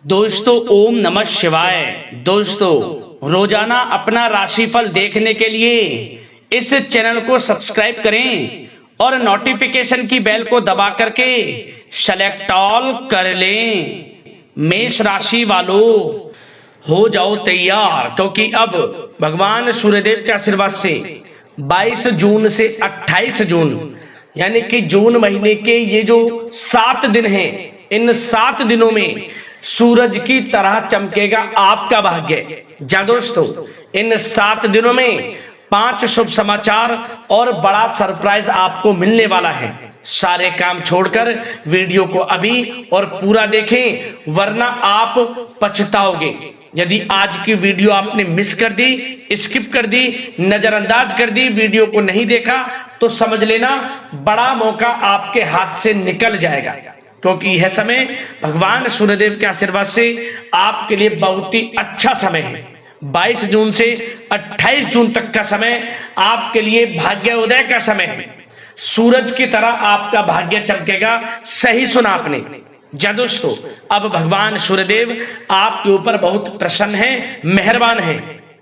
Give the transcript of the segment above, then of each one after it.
दोस्तों ओम नमः शिवाय। दोस्तों रोजाना अपना राशिफल देखने के लिए इस चैनल को सब्सक्राइब करें और नोटिफिकेशन की बेल को दबा करके सेलेक्ट ऑल कर लें। मेष राशि वालों हो जाओ तैयार, क्योंकि अब भगवान सूर्यदेव के आशीर्वाद से 22 जून से 28 जून यानी कि जून महीने के ये जो 7 दिन हैं, इन 7 दिनों में सूरज की तरह चमकेगा आपका भाग्य। जा दोस्तों, इन 7 दिनों में 5 शुभ समाचार और बड़ा सरप्राइज आपको मिलने वाला है। सारे काम छोड़कर वीडियो को अभी और पूरा देखें, वरना आप पछताओगे। यदि आज की वीडियो आपने मिस कर दी, स्किप कर दी, नजरअंदाज कर दी, वीडियो को नहीं देखा, तो समझ लेना बड़ा मौका आपके हाथ से निकल जाएगा। क्योंकि यह समय भगवान सूर्यदेव के आशीर्वाद से आपके लिए बहुत ही अच्छा समय है। 22 जून से 28 जून तक का समय आपके लिए भाग्योदय का समय है। सूरज की तरह आपका भाग्य चमकेगा। सही सुना आपने। जा दोस्तों, अब भगवान सूर्यदेव आपके ऊपर बहुत प्रसन्न है, मेहरबान है,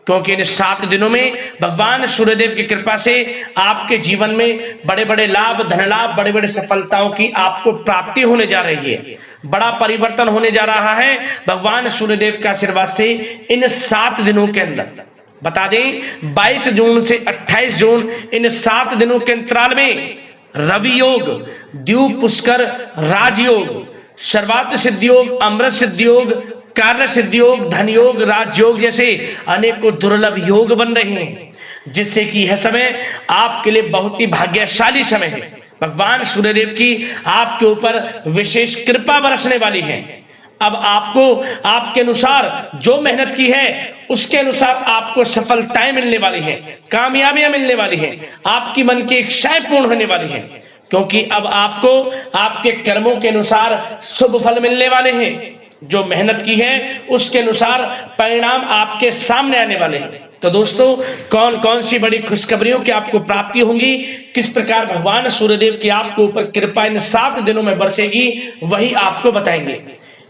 क्योंकि इन 7 दिनों में भगवान सूर्यदेव की कृपा से आपके जीवन में बड़े बड़े लाभ, धन लाभ, बड़े बड़े सफलताओं की आपको प्राप्ति होने जा रही है। बड़ा परिवर्तन होने जा रहा है भगवान सूर्यदेव के आशीर्वाद से इन 7 दिनों के अंदर। बता दें, 22 जून से 28 जून इन 7 दिनों के अंतराल में रवि योग, द्वीप पुष्कर राजयोग, सर्वार्थ सिद्धि योग, अमृत सिद्धि योग, कार्य सिद्धि योग, धन योग, राजयोग जैसे अनेकों दुर्लभ योग बन रहे हैं, जिससे कि यह समय आपके लिए बहुत ही भाग्यशाली समय है। भगवान सूर्यदेव की आपके ऊपर विशेष कृपा बरसने वाली है। अब आपको आपके अनुसार जो मेहनत की है उसके अनुसार आपको सफलताएं मिलने वाली हैं, कामयाबियां मिलने वाली हैं, आपकी मन की इच्छाएं पूर्ण होने वाली हैं, क्योंकि अब आपको आपके कर्मों के अनुसार शुभ फल मिलने वाले हैं। जो मेहनत की है उसके अनुसार परिणाम आपके सामने आने वाले हैं। तो दोस्तों, कौन कौन सी बड़ी खुशखबरियों की आपको प्राप्ति होंगी, किस प्रकार भगवान सूर्यदेव की आपके ऊपर कृपा इन 7 दिनों में बरसेगी, वही आपको बताएंगे।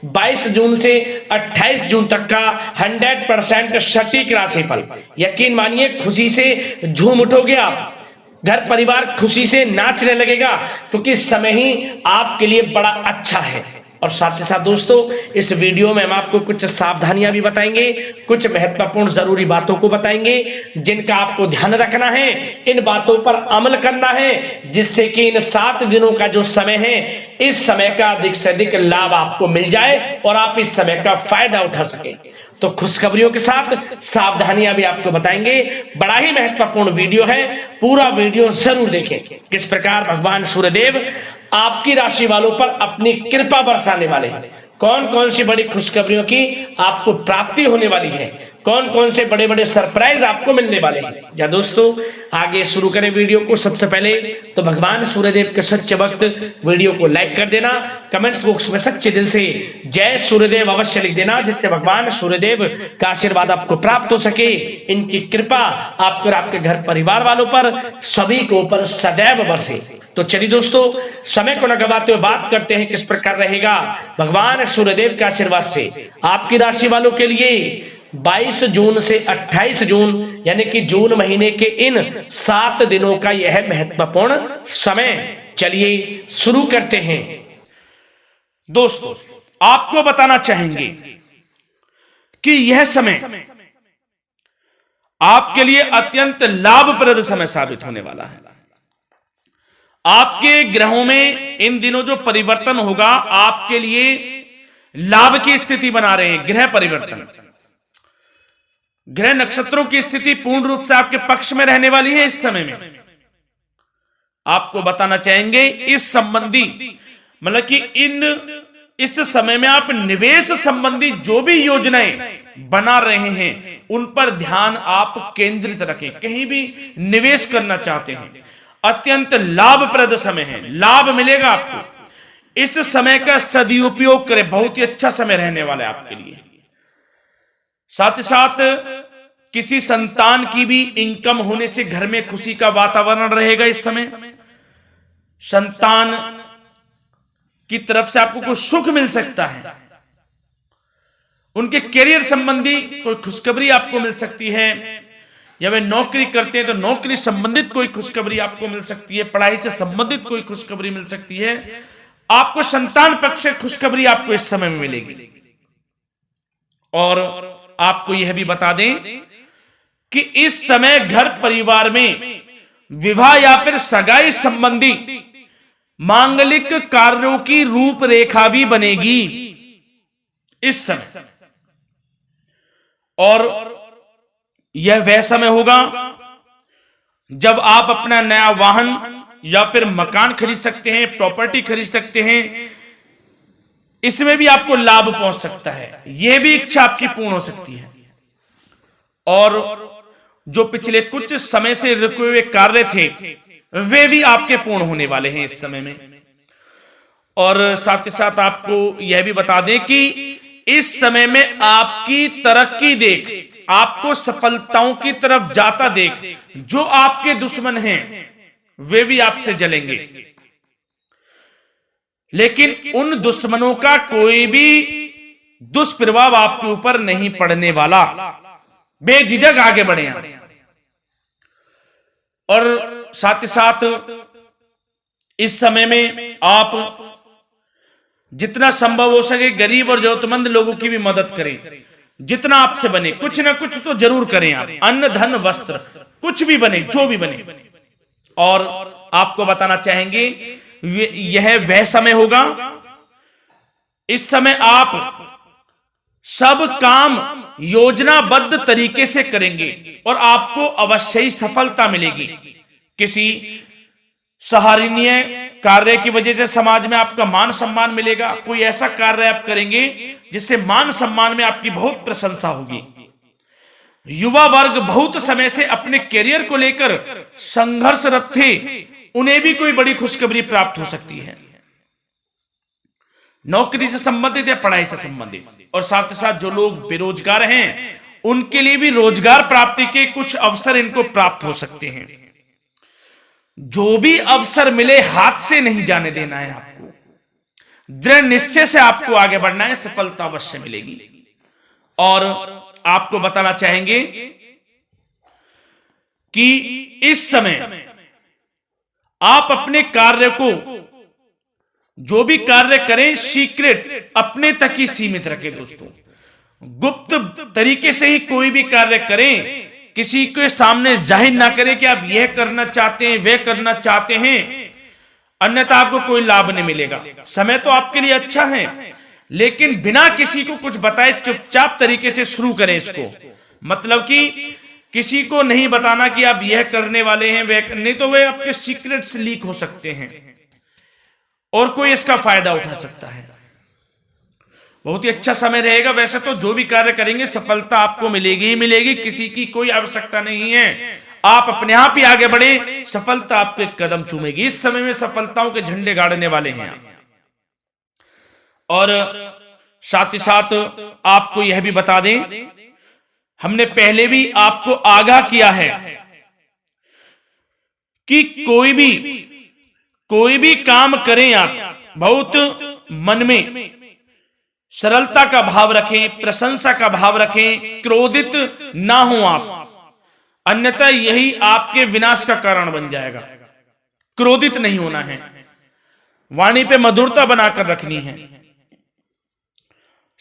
22 जून से 28 जून तक का 100% सटीक राशिफल। यकीन मानिए, खुशी से झूम उठोगे आप, घर परिवार खुशी से नाचने लगेगा, क्योंकि समय ही आपके लिए बड़ा अच्छा है। और साथ ही साथ दोस्तों, इस वीडियो में हम आपको कुछ सावधानियां भी बताएंगे, कुछ महत्वपूर्ण जरूरी बातों को बताएंगे जिनका आपको ध्यान रखना है, इन बातों पर अमल करना है, जिससे कि इन 7 दिनों का जो समय है, इस समय का अधिक से अधिक लाभ आपको मिल जाए और आप इस समय का फायदा उठा सके। तो खुशखबरियों के साथ सावधानियां भी आपको बताएंगे। बड़ा ही महत्वपूर्ण वीडियो है, पूरा वीडियो जरूर देखें। किस प्रकार भगवान सूर्यदेव आपकी राशि वालों पर अपनी कृपा बरसाने वाले हैं, कौन कौन सी बड़ी खुशखबरियों की आपको प्राप्ति होने वाली है, कौन कौन से बड़े बड़े सरप्राइज आपको मिलने वाले हैं। या दोस्तों, आगे शुरू करें वीडियो को। सबसे पहले तो भगवान सूर्यदेव के सच्चे भक्त वीडियो को लाइक कर देना, कमेंट्स बॉक्स में सच्चे दिल से जय सूर्यदेव अवश्य लिख देना, जिससे भगवान सूर्यदेव का आशीर्वाद आपको प्राप्त हो सके, इनकी कृपा आप और आपके घर परिवार वालों पर सभी को ऊपर सदैव बरसे। तो चलिए दोस्तों, समय को न गवाते हुए बात करते हैं किस प्रकार रहेगा भगवान सूर्यदेव के आशीर्वाद से आपकी राशि वालों के लिए 22 जून से 28 जून यानी कि जून महीने के इन 7 दिनों का यह महत्वपूर्ण समय। चलिए शुरू करते हैं। दोस्तों, आपको बताना चाहेंगे कि यह समय आपके लिए अत्यंत लाभप्रद समय साबित होने वाला है। आपके ग्रहों में इन दिनों जो परिवर्तन होगा, आपके लिए लाभ की स्थिति बना रहे हैं। ग्रह परिवर्तन, ग्रह नक्षत्रों की स्थिति पूर्ण रूप से आपके पक्ष में रहने वाली है। इस समय में आपको बताना चाहेंगे इस संबंधी, मतलब कि इस समय में आप निवेश संबंधी जो भी योजनाएं बना रहे हैं उन पर ध्यान आप केंद्रित रखें। कहीं भी निवेश करना चाहते हैं, अत्यंत लाभप्रद समय है, लाभ मिलेगा आपको। इस समय का सदुपयोग करें, बहुत ही अच्छा समय रहने वाला है आपके लिए। साथ ही साथ किसी संतान की भी इनकम होने से घर में खुशी का वातावरण रहेगा। इस समय संतान की तरफ से आपको कुछ सुख मिल सकता है। उनके करियर संबंधी कोई खुशखबरी आपको मिल सकती है, या वे नौकरी करते हैं तो नौकरी संबंधित कोई खुशखबरी आपको मिल सकती है, पढ़ाई से संबंधित कोई खुशखबरी मिल सकती है। आपको संतान पक्ष से खुशखबरी आपको इस समय में मिलेगी। और आपको यह भी बता दें कि इस समय घर परिवार में विवाह या फिर सगाई संबंधी मांगलिक कार्यों की रूपरेखा भी बनेगी इस समय। और यह वह समय होगा जब आप अपना नया वाहन या फिर मकान खरीद सकते हैं, प्रॉपर्टी खरीद सकते हैं। इसमें भी आपको लाभ पहुंच सकता है, यह भी इच्छा आपकी पूर्ण हो सकती है। और जो पिछले कुछ समय से रुके हुए कार्य थे वे भी आपके पूर्ण होने वाले हैं इस समय में। और साथ ही साथ आपको यह भी बता दें कि इस समय में आपकी तरक्की देख, आपको सफलताओं की तरफ जाता देख, जो आपके दुश्मन हैं वे भी आपसे जलेंगे, लेकिन उन दुश्मनों का कोई भी दुष्प्रभाव आपके ऊपर नहीं पड़ने वाला। बेझिझक आगे बढ़े। और साथ ही साथ इस समय में आप जितना संभव हो सके गरीब और जरूरतमंद लोगों की भी मदद करें। जितना आपसे बने कुछ ना कुछ तो जरूर करें आप, अन्न धन वस्त्र कुछ भी बने, जो भी बने। और आपको बताना चाहेंगे यह वह समय होगा, इस समय आप सब काम योजनाबद्ध तरीके से करेंगे और आपको अवश्य ही सफलता मिलेगी। किसी सराहनीय कार्य की वजह से समाज में आपका मान सम्मान मिलेगा। कोई ऐसा कार्य आप करेंगे जिससे मान सम्मान में आपकी बहुत प्रशंसा होगी। युवा वर्ग बहुत समय से अपने करियर को लेकर संघर्षरत थे, उन्हें भी कोई बड़ी खुशखबरी प्राप्त हो सकती है, नौकरी से संबंधित या पढ़ाई से संबंधित। और साथ ही साथ जो लोग बेरोजगार हैं उनके लिए भी रोजगार प्राप्ति के कुछ अवसर इनको प्राप्त हो सकते हैं। जो भी अवसर मिले हाथ से नहीं जाने देना है आपको, दृढ़ निश्चय से आपको आगे बढ़ना है, सफलता अवश्य मिलेगी। और आपको बताना चाहेंगे कि इस समय आप अपने कार्य को, जो भी कार्य करें, सीक्रेट अपने तक ही सीमित रखें दोस्तों। गुप्त तरीके से ही कोई भी कार्य करें, किसी के सामने जाहिर ना करें कि आप यह करना चाहते हैं, वह करना चाहते हैं, अन्यथा आपको कोई लाभ नहीं मिलेगा। समय तो आपके लिए अच्छा है, लेकिन बिना किसी को कुछ बताए चुपचाप तरीके से शुरू करें इसको। मतलब कि किसी को नहीं बताना कि आप यह करने वाले हैं, वह नहीं, तो वे आपके सीक्रेट्स लीक हो सकते हैं और कोई इसका फायदा उठा सकता है। बहुत ही अच्छा समय रहेगा। वैसे तो जो भी कार्य करेंगे सफलता आपको मिलेगी ही मिलेगी, किसी की कोई आवश्यकता नहीं है। आप अपने आप ही आगे बढ़े, सफलता आपके कदम चूमेगी। इस समय में सफलताओं के झंडे गाड़ने वाले हैं। और साथ ही साथ आपको यह भी बता दें, हमने पहले भी आपको आगाह किया है कि कोई भी काम करें आप बहुत मन में सरलता का भाव रखें, प्रशंसा का भाव रखें, क्रोधित ना हो आप, अन्यथा यही आपके विनाश का कारण बन जाएगा। क्रोधित नहीं होना है, वाणी पे मधुरता बनाकर रखनी है,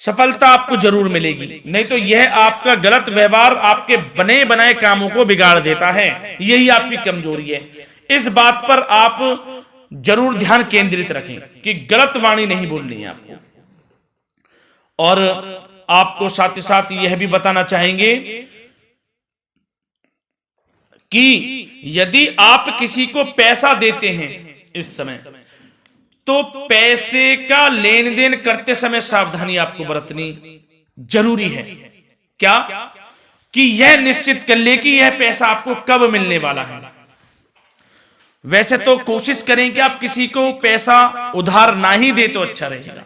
सफलता आपको जरूर मिलेगी। नहीं तो यह आपका गलत व्यवहार आपके बने बनाए कामों को बिगाड़ देता है, यही आपकी कमजोरी है। इस बात पर आप जरूर ध्यान केंद्रित रखें कि गलत वाणी नहीं बोलनी है आपको। और आपको साथ ही साथ यह भी बताना चाहेंगे कि यदि आप किसी को पैसा देते हैं इस समय, तो पैसे का लेन देन करते समय सावधानी आपको बरतनी जरूरी है। क्या कि यह निश्चित कर ले कि यह पैसा आपको कब मिलने वाला है। वैसे तो कोशिश करें कि आप किसी को पैसा उधार ना ही दे तो अच्छा रहेगा।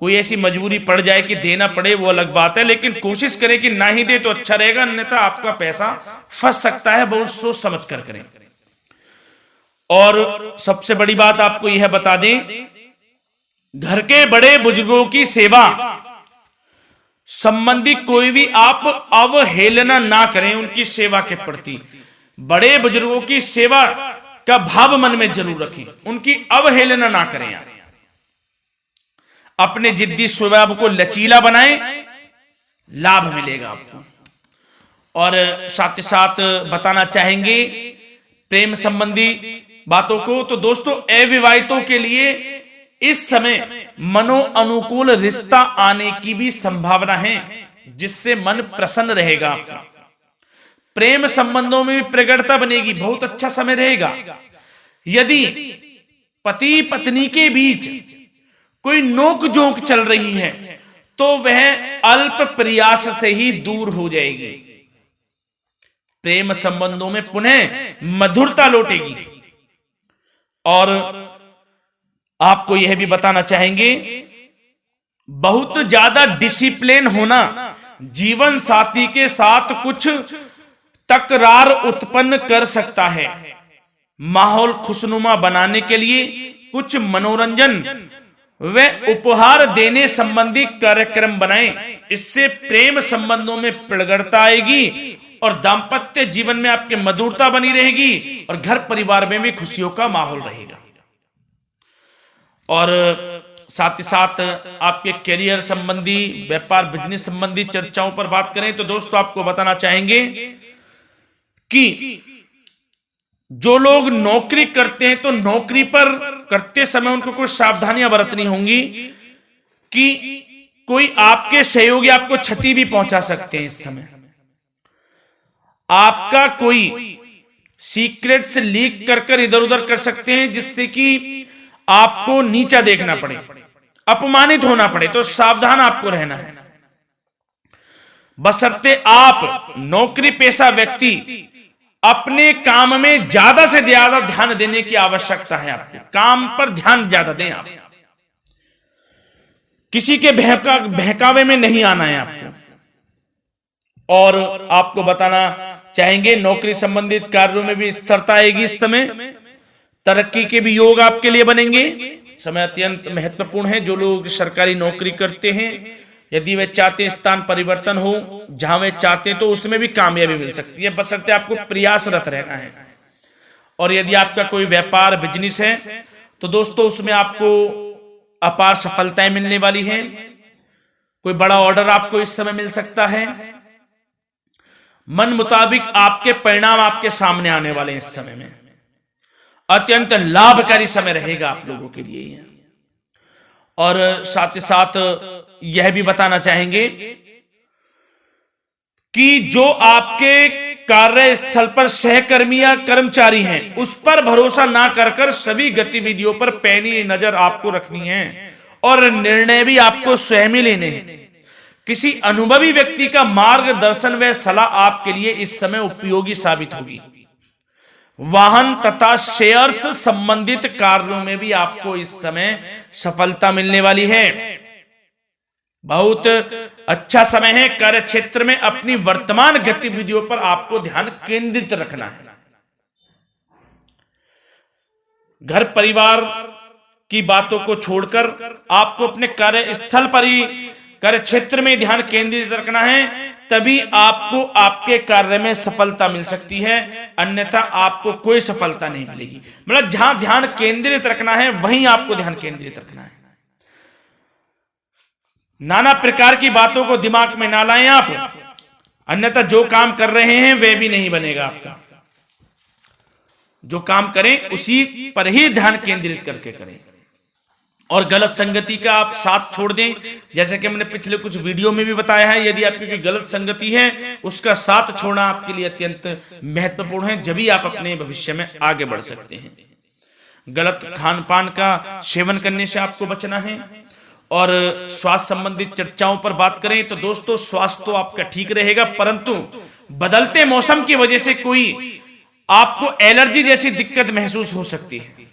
कोई ऐसी मजबूरी पड़ जाए कि देना पड़े वो अलग बात है, लेकिन कोशिश करें कि ना ही दे तो अच्छा रहेगा, अन्यथा आपका पैसा फंस सकता है। बहुत सोच समझ कर करें। और सबसे बड़ी बात आपको यह बता दें, घर के बड़े बुजुर्गों की सेवा संबंधी कोई भी आप अवहेलना ना करें उनकी सेवा के प्रति। बड़े बुजुर्गों की सेवा का भाव मन में जरूर रखें, उनकी अवहेलना ना करें आप। अपने जिद्दी स्वभाव को लचीला बनाएं, लाभ मिलेगा आपको। और साथ ही साथ बताना चाहेंगे प्रेम संबंधी बातों को, तो दोस्तों अविवाहितों के लिए इस समय मनो अनुकूल रिश्ता आने की भी संभावना है, जिससे मन प्रसन्न रहेगा आपका। प्रेम संबंधों में भी प्रगाढ़ता बनेगी, बहुत अच्छा समय रहेगा। यदि पति पत्नी के बीच कोई नोक झोंक चल रही है तो वह अल्प प्रयास से ही दूर हो जाएगी। प्रेम संबंधों में पुनः मधुरता लौटेगी। और आपको यह भी बताना चाहेंगे, बहुत ज्यादा डिसिप्लिन होना जीवन साथी के साथ कुछ तकरार उत्पन्न कर सकता है। माहौल खुशनुमा बनाने के लिए कुछ मनोरंजन व उपहार देने संबंधी कार्यक्रम बनाएं। इससे प्रेम संबंधों में प्रगाढ़ता आएगी और दाम्पत्य जीवन में आपके मधुरता बनी रहेगी और घर परिवार में भी खुशियों का माहौल रहेगा। और साथ ही साथ आपके करियर संबंधी, व्यापार बिजनेस संबंधी चर्चाओं पर बात करें तो दोस्तों आपको बताना चाहेंगे कि जो लोग नौकरी करते हैं तो नौकरी पर करते समय उनको कुछ सावधानियां बरतनी होंगी कि कोई आपके सहयोगी आपको क्षति भी पहुंचा सकते हैं। इस समय आपका कोई सीक्रेट्स लीक कर इधर उधर कर सकते हैं, जिससे कि आपको नीचा देखना पड़े, अपमानित होना पड़े। तो सावधान आपको रहना है। बशर्ते आप नौकरी पेशा व्यक्ति अपने काम में ज्यादा से ज्यादा ध्यान देने की आवश्यकता है। आपको काम पर ध्यान ज्यादा दें। आप किसी के बहकावे में नहीं आना है आपको। और आपको बताना चाहेंगे नौकरी संबंधित कार्यों में भी स्थिरता आएगी। इस समय तरक्की के भी योग आपके लिए बनेंगे। समय अत्यंत महत्वपूर्ण है। जो लोग सरकारी नौकरी करते हैं, यदि वे चाहते हैं स्थान परिवर्तन हो, जहां वे चाहते हैं, तो उसमें भी कामयाबी मिल सकती है, बशर्ते आपको प्रयासरत रहना है। और यदि आपका कोई व्यापार बिजनेस है तो दोस्तों उसमें आपको अपार सफलताएं मिलने वाली हैं। कोई बड़ा ऑर्डर आपको इस समय मिल सकता है। मन मुताबिक आपके परिणाम आपके सामने आने वाले हैं। इस समय में अत्यंत लाभकारी समय रहेगा आप लोगों के लिए। और साथ ही साथ यह भी बताना चाहेंगे कि जो आपके कार्यस्थल पर सहकर्मी या कर्मचारी हैं, उस पर भरोसा ना कर सभी गतिविधियों पर पैनी नजर आपको रखनी है और निर्णय भी आपको स्वयं ही लेने हैं। किसी अनुभवी व्यक्ति का मार्गदर्शन व सलाह आपके लिए इस समय उपयोगी साबित होगी। वाहन तथा शेयर्स संबंधित कार्यों में भी आपको इस समय सफलता मिलने वाली है। बहुत अच्छा समय है। कार्य क्षेत्र में अपनी वर्तमान गतिविधियों पर आपको ध्यान केंद्रित रखना है। घर परिवार की बातों को छोड़कर आपको अपने कार्यस्थल पर ही, कार्य क्षेत्र में ध्यान केंद्रित रखना है, तभी आपको आपके कार्य में सफलता मिल सकती है। अन्यथा आपको कोई सफलता नहीं मिलेगी। मतलब जहां ध्यान केंद्रित रखना है वहीं आपको ध्यान केंद्रित रखना है। नाना प्रकार की बातों को दिमाग में ना लाएं आप, अन्यथा जो काम कर रहे हैं वह भी नहीं बनेगा आपका। जो काम करें उसी पर ही ध्यान केंद्रित करके करें और गलत संगति का आप साथ छोड़ दें। जैसे कि हमने पिछले कुछ वीडियो में भी बताया है, यदि आपकी कोई गलत संगति है उसका साथ छोड़ना आपके लिए अत्यंत महत्वपूर्ण है। जब ही आप अपने भविष्य में आगे बढ़ सकते हैं। गलत खान पान का सेवन करने से आपको बचना है। और स्वास्थ्य संबंधित चर्चाओं पर बात करें तो दोस्तों स्वास्थ्य तो आपका ठीक रहेगा, परंतु बदलते मौसम की वजह से कोई आपको एलर्जी जैसी दिक्कत महसूस हो सकती है।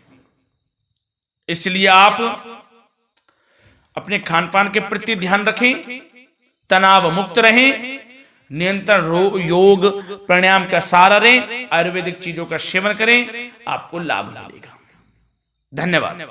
इसलिए आप अपने खान पान के प्रति ध्यान रखें, तनाव मुक्त रहें, नियंत्रण योग प्राणायाम का सहारा लें, आयुर्वेदिक चीजों का सेवन करें, आपको लाभ मिलेगा। धन्यवाद।